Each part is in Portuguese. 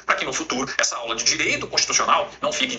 para que no futuro essa aula de direito constitucional não fique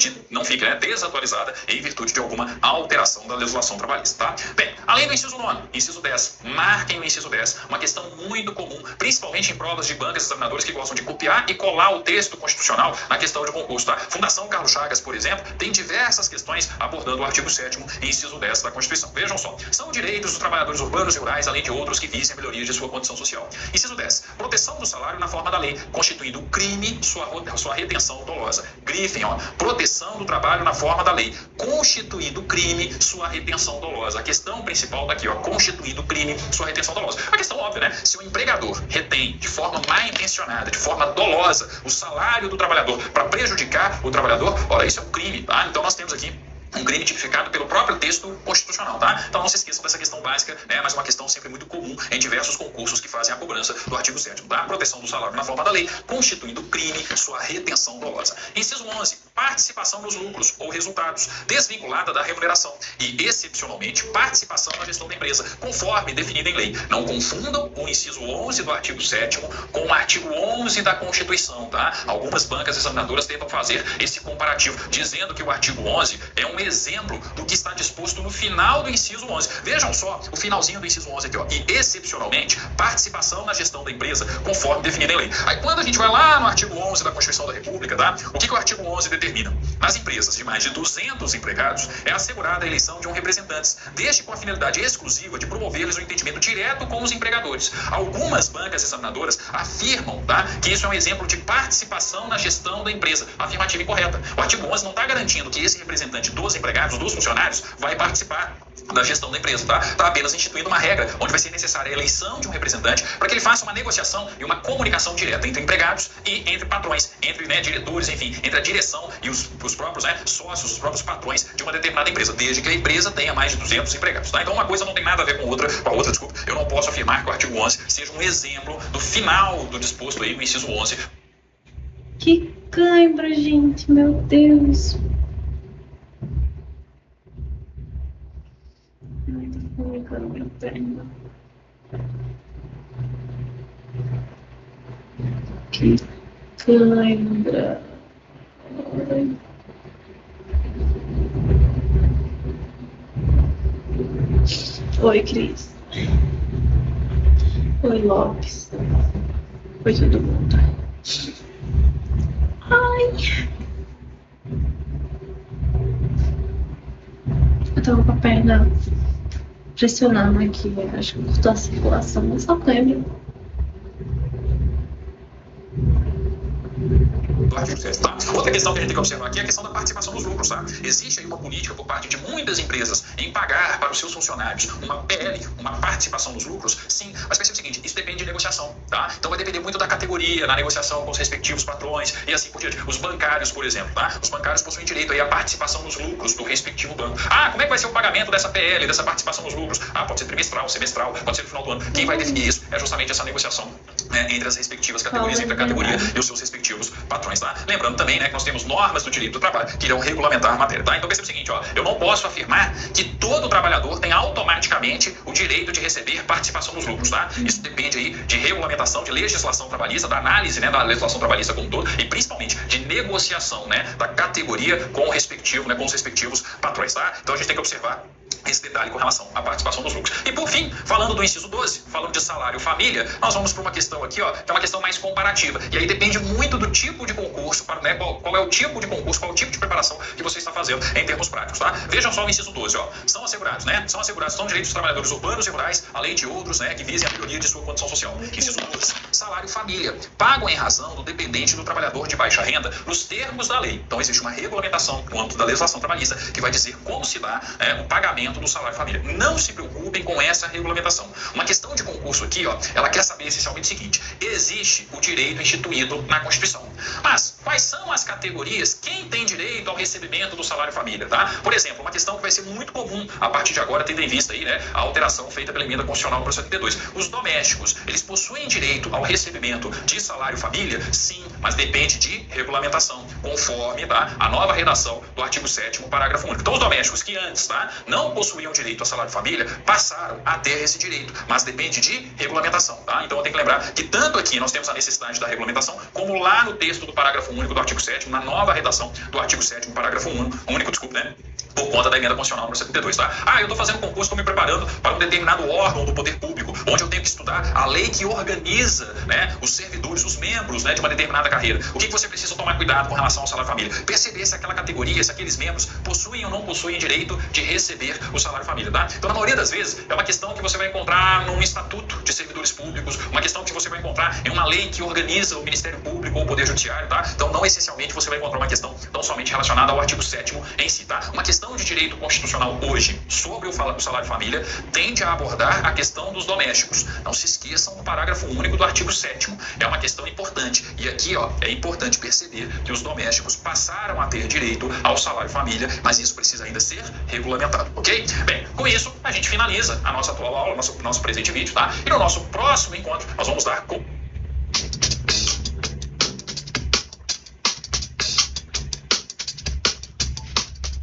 desatualizada em virtude de alguma alteração da legislação trabalhista, tá? Bem, além do inciso 9, inciso 10, marquem o inciso 10, uma questão muito comum, principalmente em provas de bancas examinadores que gostam de copiar e colar o texto constitucional na questão de concurso, tá? Fundação Carlos Chagas, por exemplo, tem diversas questões abordando o artigo 7º, inciso 10 da Constituição. Vejam só, são direitos dos trabalhadores urbanos e rurais, além de outros que visem a melhoria de sua condição social. Inciso 10, proteção do salário na forma da lei, constituindo crime sua retenção dolosa. Grifem, ó, proteção do trabalho na forma da lei, constituindo crime sua retenção dolosa. A questão principal daqui, ó, constituindo crime sua retenção dolosa. A questão óbvia, né? Se o empregador retém de forma mal intencionada, de forma dolosa, o salário do trabalhador para prejudicar o trabalhador, olha, isso é um crime, tá? Então nós temos aqui um crime tipificado pelo próprio texto constitucional, tá? Então não se esqueçam dessa questão básica, né? Mas uma questão sempre muito comum em diversos concursos que fazem a cobrança do artigo 7º, tá? Proteção do salário na forma da lei, constituindo crime sua retenção dolosa. Inciso 11, participação nos lucros ou resultados, desvinculada da remuneração e, excepcionalmente, participação na gestão da empresa, conforme definido em lei. Não confundam o inciso 11 do artigo 7º com o artigo 11 da Constituição, tá? Algumas bancas examinadoras tentam fazer esse comparativo, dizendo que o artigo 11 é um exemplo do que está disposto no final do inciso 11. Vejam só o finalzinho do inciso 11 aqui, ó. E, excepcionalmente, participação na gestão da empresa, conforme definido em lei. Aí, quando a gente vai lá no artigo 11 da Constituição da República, tá? O que o artigo 11 determina? Nas empresas de mais de 200 empregados, é assegurada a eleição de um representante, desde com a finalidade exclusiva de promover-lhes o entendimento direto com os empregadores. Algumas bancas examinadoras afirmam, tá, que isso é um exemplo de participação na gestão da empresa. Afirmativa incorreta. O artigo 11 não está garantindo que esse representante dos empregados, dos funcionários, vai participar da gestão da empresa, tá? Está apenas instituindo uma regra onde vai ser necessária a eleição de um representante para que ele faça uma negociação e uma comunicação direta entre empregados e entre patrões, entre, né, diretores, enfim, entre a direção e os próprios, né, sócios, os próprios patrões de uma determinada empresa, desde que a empresa tenha mais de 200 empregados, tá? Então uma coisa não tem nada a ver com a outra, desculpa, eu não posso afirmar que o artigo 11 seja um exemplo do final do disposto aí no inciso 11. Que cãibra, gente, meu Deus. Que cãibra. Oi, Cris. Oi, Lopes. Oi, todo mundo. Ai. Eu tava com a perna pressionando aqui, acho que cortou a circulação, mas só câimbra. Tá. Outra questão que a gente tem que observar aqui é a questão da participação dos lucros, tá? Existe aí uma política por parte de muitas empresas em pagar para os seus funcionários uma PL, uma participação nos lucros, sim, mas perceba o seguinte, isso depende de negociação, tá? Então vai depender muito da categoria, na negociação com os respectivos patrões e assim por diante. Os bancários, por exemplo, tá? Os bancários possuem direito aí à participação nos lucros do respectivo banco. Ah, como é que vai ser o pagamento dessa PL, dessa participação nos lucros? Ah, pode ser trimestral, semestral, pode ser no final do ano. Quem vai definir isso é justamente essa negociação, né, entre as respectivas categorias, entre a categoria e os seus respectivos patrões, tá? Lembrando também, né, que nós temos normas do direito do trabalho que irão regulamentar a matéria, tá? Então perceba o seguinte, ó, eu não posso afirmar que todo trabalhador tem automaticamente o direito de receber participação nos lucros, tá? Isso depende aí de regulamentação, de legislação trabalhista, da análise, né, da legislação trabalhista como um todo e principalmente de negociação, né, da categoria com o respectivo, né, com os respectivos patrões, tá? Então a gente tem que observar esse detalhe com relação à participação dos lucros. E por fim, falando do inciso 12, falando de salário família, nós vamos para uma questão aqui, ó, que é uma questão mais comparativa. E aí depende muito do tipo de concurso, né, qual é o tipo de concurso, qual é o tipo de preparação que você está fazendo em termos práticos, tá? Vejam só o inciso 12, ó. São assegurados, né? São assegurados, são direitos dos trabalhadores urbanos e rurais, além de outros, né, que visem a melhoria de sua condição social. Inciso 12, salário família, pagam em razão do dependente do trabalhador de baixa renda, nos termos da lei. Então existe uma regulamentação no âmbito da legislação trabalhista que vai dizer como se dá o pagamento do salário família. Não se preocupem com essa regulamentação. Uma questão de concurso aqui, ó, ela quer saber essencialmente o seguinte: existe o direito instituído na Constituição. Mas quais são as categorias? Quem tem direito ao recebimento do salário família, tá? Por exemplo, uma questão que vai ser muito comum a partir de agora, tendo em vista aí, né, a alteração feita pela emenda constitucional número 72. Os domésticos, eles possuem direito ao recebimento de salário família? Sim, mas depende de regulamentação, conforme, tá, a nova redação do artigo 7º, parágrafo único. Então, os domésticos que antes, tá, não possuíam direito a salário família, passaram a ter esse direito, mas depende de regulamentação, tá? Então, eu tenho que lembrar que tanto aqui nós temos a necessidade da regulamentação, como lá no texto texto do parágrafo único do artigo 7º, na nova redação do artigo 7º, parágrafo único, desculpe, né? Por conta da emenda constitucional número 72, tá? Eu estou fazendo concurso, estou me preparando para um determinado órgão do poder público, onde eu tenho que estudar a lei que organiza, né, os servidores, os membros, né, de uma determinada carreira. O que você precisa tomar cuidado com relação ao salário família? Perceber se aquela categoria, se aqueles membros possuem ou não possuem direito de receber o salário família, tá? Então, na maioria das vezes, é uma questão que você vai encontrar num estatuto de servidores públicos, uma questão que você vai encontrar em uma lei que organiza o Ministério Público ou o Poder Judiciário, tá? Então, não essencialmente você vai encontrar uma questão tão somente relacionada ao artigo 7º em si, tá? Uma questão de direito constitucional hoje sobre o salário família tende a abordar a questão dos domésticos. Não se esqueçam do parágrafo único do artigo 7º. É uma questão importante. E aqui, é importante perceber que os domésticos passaram a ter direito ao salário família, mas isso precisa ainda ser regulamentado, ok? Bem, com isso, a gente finaliza a nossa atual aula, nosso presente vídeo, tá? E no nosso próximo encontro, nós vamos dar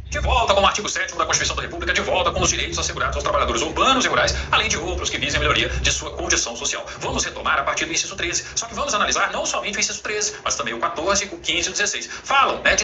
de volta com o artigo 7º da Constituição da República, de volta com os direitos assegurados aos trabalhadores urbanos e rurais, além de outros que visem a melhoria de sua condição social. Vamos retomar a partir do inciso 13, só que vamos analisar não somente o inciso 13, mas também o 14, o 15 e o 16. Falam, né,